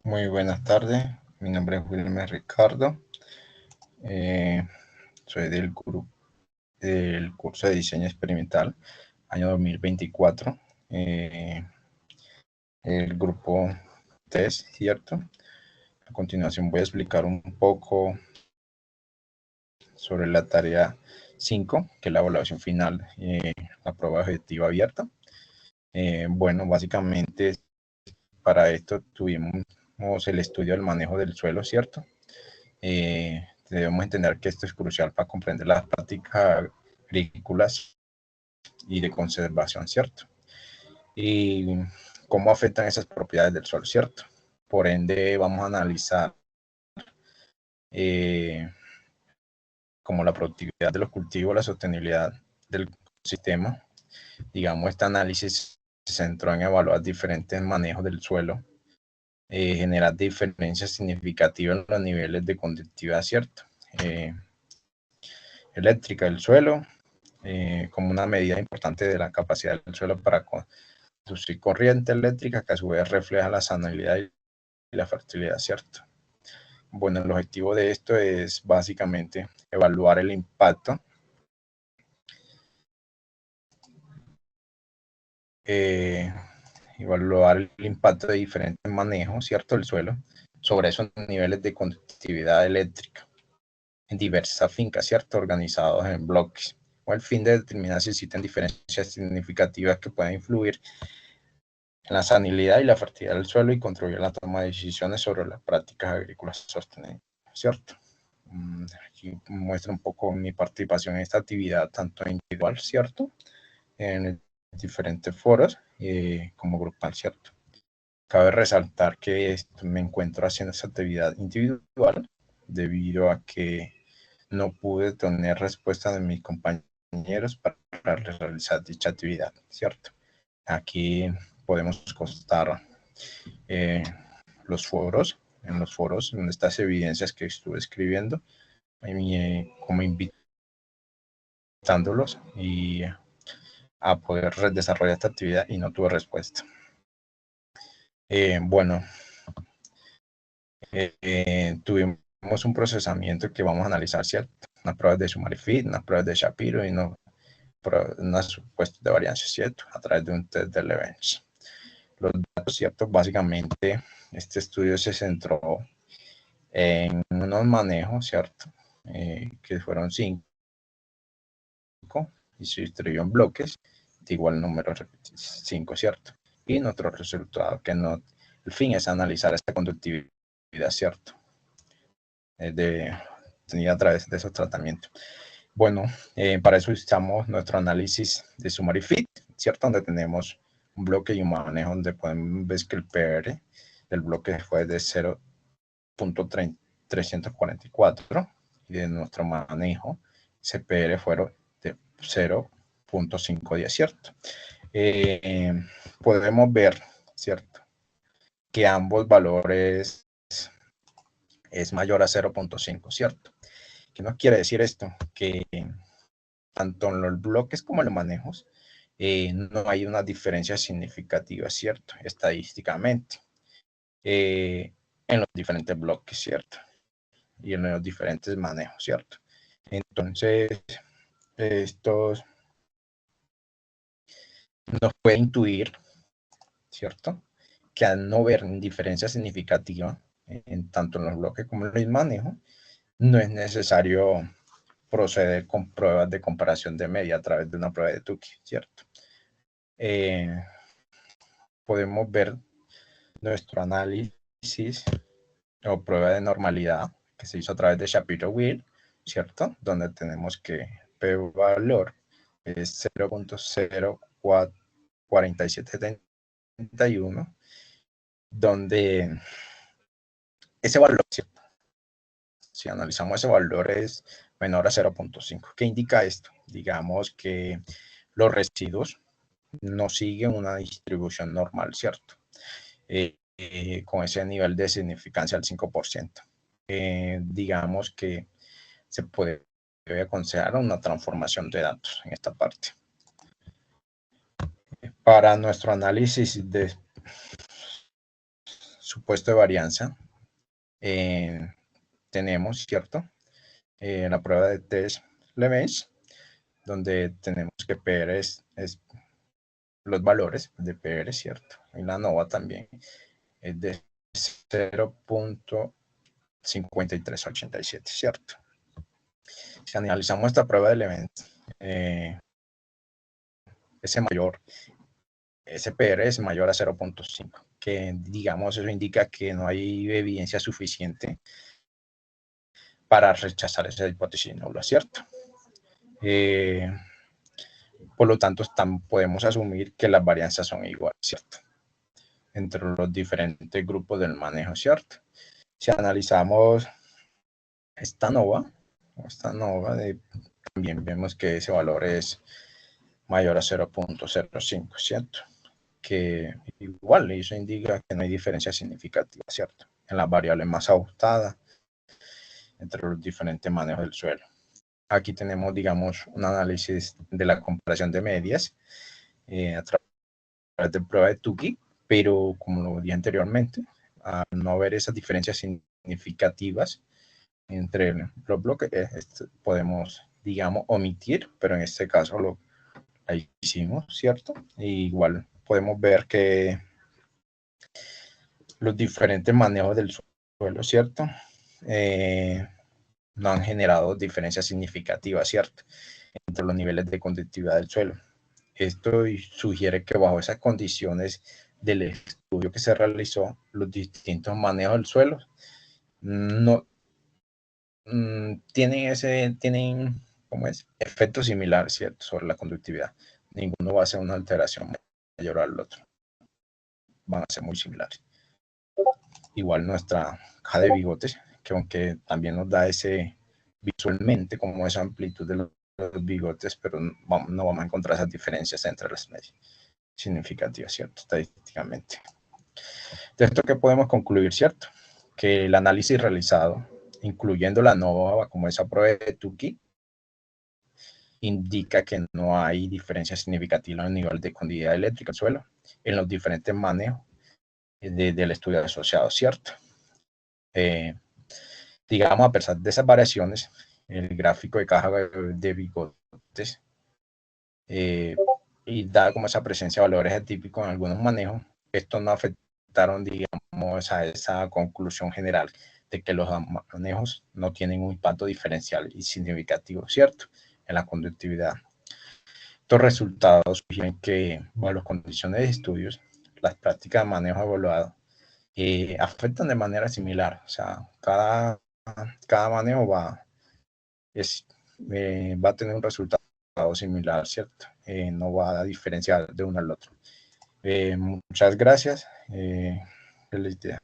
Muy buenas tardes, mi nombre es Wilmer Ricardo, soy del curso de diseño experimental, año 2024, el grupo test, ¿cierto? A continuación voy a explicar un poco sobre la tarea 5, que es la evaluación final, la prueba objetiva abierta. Bueno, básicamente para esto tuvimos el estudio del manejo del suelo, ¿cierto? Debemos entender que esto es crucial para comprender las prácticas agrícolas y de conservación, ¿cierto? Y cómo afectan esas propiedades del suelo, ¿cierto? Por ende, vamos a analizar eh, como la productividad de los cultivos, la sostenibilidad del sistema. Digamos, este análisis se centró en evaluar diferentes manejos del suelo, generar diferencias significativas en los niveles de conductividad, ¿cierto? Eléctrica del suelo, como una medida importante de la capacidad del suelo para conducir corriente eléctrica, que a su vez refleja la sanidad y la fertilidad, ¿cierto? Bueno, el objetivo de esto es básicamente evaluar el impacto de diferentes manejos, ¿cierto?, del suelo sobre esos niveles de conductividad eléctrica en diversas fincas, ¿cierto?, organizados en bloques, o el fin de determinar si existen diferencias significativas que pueden influir en la sanidad y la fertilidad del suelo y contribuir a la toma de decisiones sobre las prácticas agrícolas sostenibles, ¿cierto? Aquí muestra un poco mi participación en esta actividad, tanto individual, ¿cierto?, en diferentes foros, como grupal, ¿cierto? Cabe resaltar que me encuentro haciendo esta actividad individual debido a que no pude tener respuesta de mis compañeros para realizar dicha actividad, ¿cierto? Aquí podemos constar los foros, en los foros, en estas evidencias que estuve escribiendo, como invitándolos y a poder desarrollar esta actividad y no tuve respuesta. Bueno, tuvimos un procesamiento que vamos a analizar, ¿cierto? Unas pruebas de summary fit, unas pruebas de Shapiro y unas supuestos de varianza, ¿cierto? A través de un test de Levens. Los datos, ¿cierto? Básicamente, este estudio se centró en unos manejos, ¿cierto? Que fueron 5 y se distribuyó en bloques de igual número, 5, ¿cierto? Y nuestro resultado, que no, el fin es analizar esta conductividad, ¿cierto? A través de esos tratamientos. Bueno, para eso usamos nuestro análisis de summary fit, ¿cierto? Donde tenemos un bloque y un manejo donde podemos ver que el PR del bloque fue de 0.344 y de nuestro manejo ese PR fueron de 0.510, ¿cierto? Podemos ver, ¿cierto?, que ambos valores es mayor a 0.5, ¿cierto? ¿Qué nos quiere decir esto? Que tanto en los bloques como en los manejos no hay una diferencia significativa, ¿cierto?, estadísticamente, en los diferentes bloques, ¿cierto?, y en los diferentes manejos, ¿cierto? Entonces, esto nos puede intuir, ¿cierto?, que al no ver diferencia significativa tanto en los bloques como en el manejo, no es necesario proceder con pruebas de comparación de media a través de una prueba de Tukey, ¿cierto? Podemos ver nuestro análisis o prueba de normalidad que se hizo a través de Shapiro-Wilk, ¿cierto? Donde tenemos que p-valor es 0.04771, donde ese valor, ¿cierto?, si analizamos ese valor es menor a 0.5. ¿Qué indica esto? Digamos que los residuos no siguen una distribución normal, ¿cierto? Con ese nivel de significancia al 5%. Digamos que se puede aconsejar una transformación de datos en esta parte. Para nuestro análisis de supuesto de varianza, tenemos, ¿cierto? La prueba de test Levens, donde tenemos que PR es los valores de PR, ¿cierto? Y la NOVA también es de 0.5387, ¿cierto? Si analizamos esta prueba de Levens, ese PR es mayor a 0.5, que digamos eso indica que no hay evidencia suficiente para rechazar esa hipótesis nula, ¿cierto? Por lo tanto, podemos asumir que las varianzas son iguales, ¿cierto? Entre los diferentes grupos del manejo, ¿cierto? Si analizamos esta NOVA, también vemos que ese valor es mayor a 0.05, ¿cierto? Que igual eso indica que no hay diferencia significativa, ¿cierto? En las variables más ajustadas entre los diferentes manejos del suelo. Aquí tenemos, digamos, un análisis de la comparación de medias a través de prueba de Tukey, pero como lo dije anteriormente, al no haber esas diferencias significativas entre los bloques, podemos, digamos, omitir, pero en este caso lo hicimos, ¿cierto? Y igual podemos ver que los diferentes manejos del suelo, ¿cierto? No han generado diferencias significativas, ¿cierto? Entre los niveles de conductividad del suelo. Esto sugiere que bajo esas condiciones del estudio que se realizó, los distintos manejos del suelo no tienen ¿cómo es? Efectos similares, ¿cierto? Sobre la conductividad. Ninguno va a ser una alteración mayor al otro. Van a ser muy similares. Igual nuestra caja de bigotes, que aunque también nos da ese visualmente como esa amplitud de los bigotes, pero no vamos a encontrar esas diferencias entre las medias significativas, ¿cierto? Estadísticamente. De esto que podemos concluir, ¿cierto? Que el análisis realizado, incluyendo la NOVA como esa prueba de Tukey, indica que no hay diferencia significativa en el nivel de conductividad eléctrica del suelo en los diferentes manejos del estudio asociado, ¿cierto? Digamos, a pesar de esas variaciones, el gráfico de caja de bigotes y dada como esa presencia de valores atípicos en algunos manejos, estos no afectaron, digamos, a esa conclusión general de que los manejos no tienen un impacto diferencial y significativo, ¿cierto?, en la conductividad. Estos resultados sugieren que, bajo las condiciones de estudios, las prácticas de manejo evaluado afectan de manera similar. O sea, cada manejo va a tener un resultado similar, ¿cierto? No va a diferenciar de uno al otro. Muchas gracias. Feliz día.